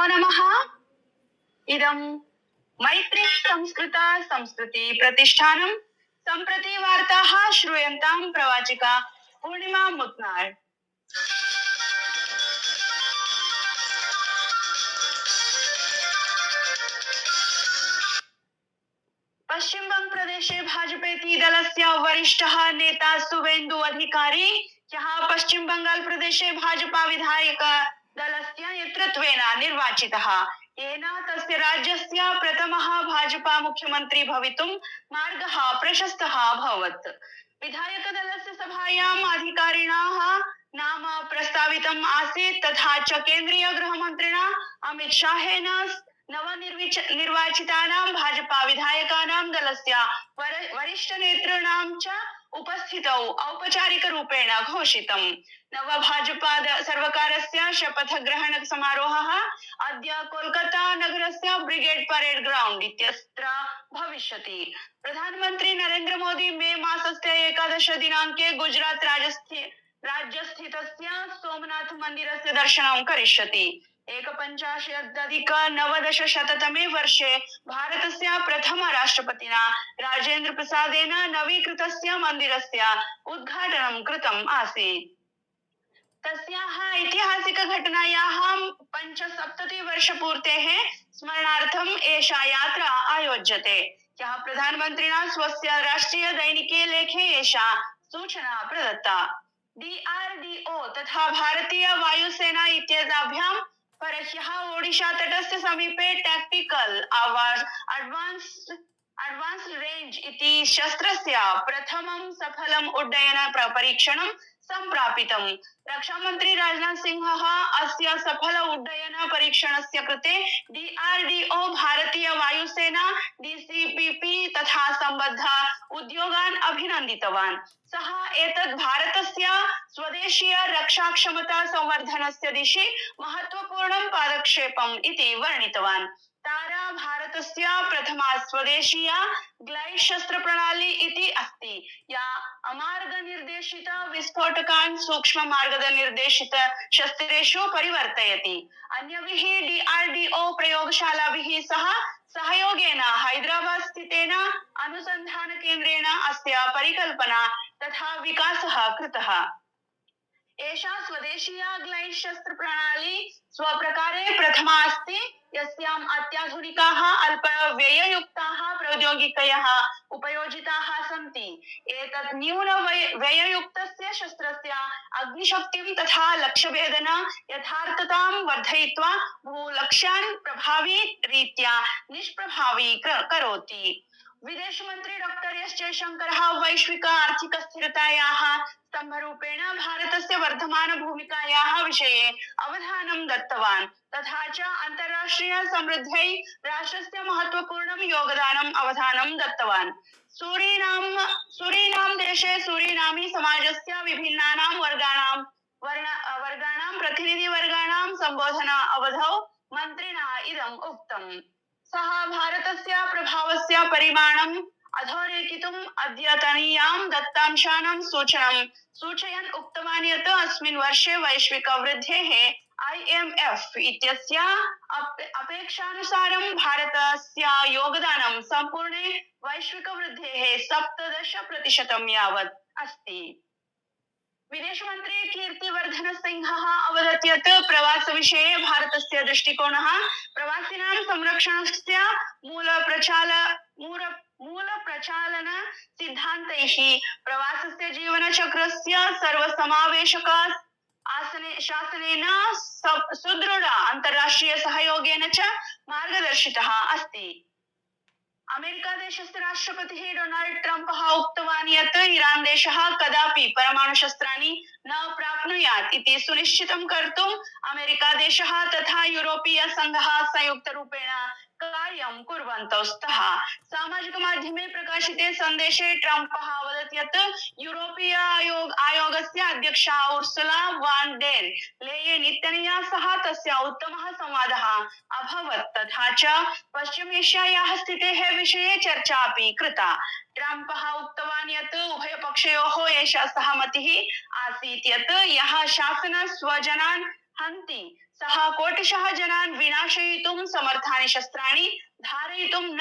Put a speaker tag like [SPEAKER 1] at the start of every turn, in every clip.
[SPEAKER 1] नमः। इदं मैत्री संस्कृति प्रतिष्ठानं सम्प्रति वार्ताः श्रूयन्तां प्रवाचिका पूर्णिमा मुत्नार। पश्चिमबंग प्रदेशे भाजपेति दलस्य वरिष्ठः नेता शुवेन्दु अधिकारी ह्यः पश्चिम बंगाल प्रदेशे भाजपा विधायक दलस्य नेतृत्वेन निर्वाचितः, येन तस्य राज्यस्य प्रथमः भाजपा मुख्यमन्त्री भवितुं मार्गः प्रशस्तः अभवत्। विधायक दलस्य सभायाम् अधिकारिणः नाम प्रस्तावितम् आसीत्, तथा च केन्द्रीय गृहमन्त्रिणा अमित शाहेन नवनिर्वाचितानां भाजपा विधायकानां दलस्य वरिष्ठ नेतॄणां च उपस्थितौ औपचारिकरूपेण घोषितम्। नव भाजपा सर्वकारस्य शपथग्रहण समारोहः अद्य कोलकाता नगरस्य ब्रिगेड परेड ग्राउंड इत्यत्र भविष्यति। प्रधानमन्त्री नरेन्द्र मोदी मे मासस्य 11 दिनाङ्के गुजरात राज्यस्थितस्य सोमनाथ मन्दिरस्य दर्शनं करिष्यति। 1950-तमे वर्षे भारतस्य प्रथम राष्ट्रपतिना राजेन्द्र प्रसादेन नवीकृतस्य मन्दिरस्य उद्घाटनं कृतम् आसीत्। तस्याः ऐतिहासिकघटनायाः 75-वर्षपूर्तेः स्मरणार्थम् एषा यात्रा आयोज्यते। ह्यः प्रधानमन्त्रिणा स्वस्य राष्ट्रिय दैनिके लेखे एषा सूचना प्रदत्ता। DRDO तथा भारतीय वायुसेना इत्येताभ्यां परह्यः ओडिशा तटस्य समीपे टैक्टिकल एडवांस्ड रेंज इति शस्त्रस्य प्रथमं सफलम् उड्डयन परीक्षणं सम्प्रापितम्। रक्षामन्त्री राजनाथ सिंहः अस्य सफल उड्डयन परीक्षणस्य कृते DRDO, भारतीय वायुसेना, DCPP तथा सम्बद्ध उद्योगान् अभिनन्दितवान्। सः एतत् भारतस्य स्वदेशीय रक्षाक्षमता संवर्धनस्य दिशि महत्वपूर्णं पादक्षेपम् इति वर्णितवान्। तारा भारतस्य प्रथमा स्वदेशीया ग्लाइड शस्त्र प्रणाली इति अस्ति, या अमार्ग निर्देशित विस्फोटकान् सूक्ष्म मार्गद निर्देशित शस्त्रेषु परिवर्तयति। अन्यभिः DRDO प्रयोगशालाभिः सह सहयोगेन हैदराबाद स्थितेन अनुसंधान केन्द्रेण अस्य परिकल्पना तथा विकासः कृतः। एषा स्वदेशीया ग्लाइड शस्त्र प्रणाली स्वप्रकारे प्रथमा अस्ति, यस्याम् अत्याधुनिकाः अल्पव्यययुक्ताः प्रौद्योगिकयः उपयोजिताः सन्ति। एतत् न्यूनव्यययुक्तस्य शस्त्रस्य अग्निशक्तिं तथा लक्ष्यभेदन यथार्थतां वर्धयित्वा भूलक्ष्यान् प्रभावी रीत्या निष्प्रभावी करोति। विदेश मंत्री डॉक्टर एस जयशंकरः वैश्विक आर्थिक स्थिरतायाः स्तम्भरूपेण भारतस्य वर्धमान भूमिकायाः विषये अवधानं दत्तवान्, तथा च अंतर्राष्ट्रीय समृद्ध्यै राष्ट्रस्य महत्वपूर्णं योगदानम् अवधानं दत्तवान्। सूरीनाम देशे सूरीनामी समाजस्य विभिन्नानां वर्गाणां प्रतिनिधिवर्गाणां सम्बोधन अवधौ मन्त्रिणा इदम् उक्तम्। सः भारतस्य प्रभावस्य परिमाणम् अधोरेखितुम् अद्यतनीयां दत्तांशानां सूचयन् उक्तवान् यत् अस्मिन् वर्षे वैश्विक वृद्धेः IMF इत्यस्य अपेक्षानुसारं भारतस्य योगदानं सम्पूर्णे वैश्विक वृद्धेः 17% यावत् अस्ति। विदेश मंत्री कीर्तिवर्धन सिंहः अवदत् यत् प्रवास विषये भारतस्य दृष्टिकोणः प्रवासिनां संरक्षणस्य मूलप्रचालन सिद्धान्तैः प्रवासस्य जीवनचक्रस्य सर्वसमावेशक शासनेन सुदृढ अंतर्राष्ट्रीय सहयोगेन च मार्गदर्शितः अस्ति। अमेरिका देशस्य राष्ट्रपतिः डोनाल्ड ट्रम्पः उक्तवान् यत् ईरान देशः कदापि परमाणुशस्त्राणि न प्राप्नुयात् इति सुनिश्चितं कर्तुम् अमेरिका देशः तथा यूरोपीय संघः संयुक्तरूपेण कार्यं कुर्वन्तौ स्तः। सामाजिक माध्यमे प्रकाशिते सन्देशे ट्रम्पः अवदत् यत् यूरोपीय आयोगस्य अध्यक्षा उर्सुला वान् डेर् लेयेन् इत्यनया सह तस्य उत्तमः संवादः अभवत्, तथा च पश्चिम एशियायाः स्थितेः विषये चर्चा अपि कृता। ट्रम्पः उक्तवान् यत् उभयपक्षयोः एषा सहमतिः आसीत् यत् यः शासनः स्वजनान् हन्ति सः कोटिशः जनान् विनाशयितुं समर्थानि शस्त्राणि धारयितुं न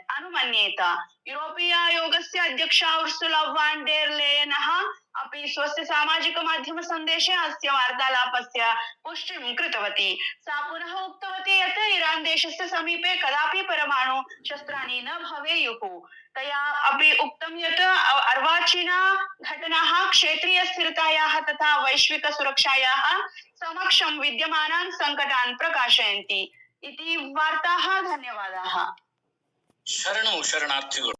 [SPEAKER 1] अनुमन्येत। यूरोपीय आयोगस्य अध्यक्षा उर्सुला वान् डेर् लेयनः अपि स्वस्य सामाजिकमाध्यमसन्देशे अस्य वार्तालापस्य पुष्टिं कृतवती। सा पुनः उक्तवती यत् इरान् देशस्य समीपे कदापि परमाणु शस्त्राणि न भवेयुः। तया अपि उक्तं यत् अर्वाचीना घटनाः क्षेत्रीय स्थिरतायाः तथा वैश्विक सुरक्षायाः समक्षं विद्यमानान् संकटान् प्रकाशयन्ति इति वार्ताः। धन्यवादाः।
[SPEAKER 2] ಶರಣು ಶರಣಾರ್ಥಿಗಳು.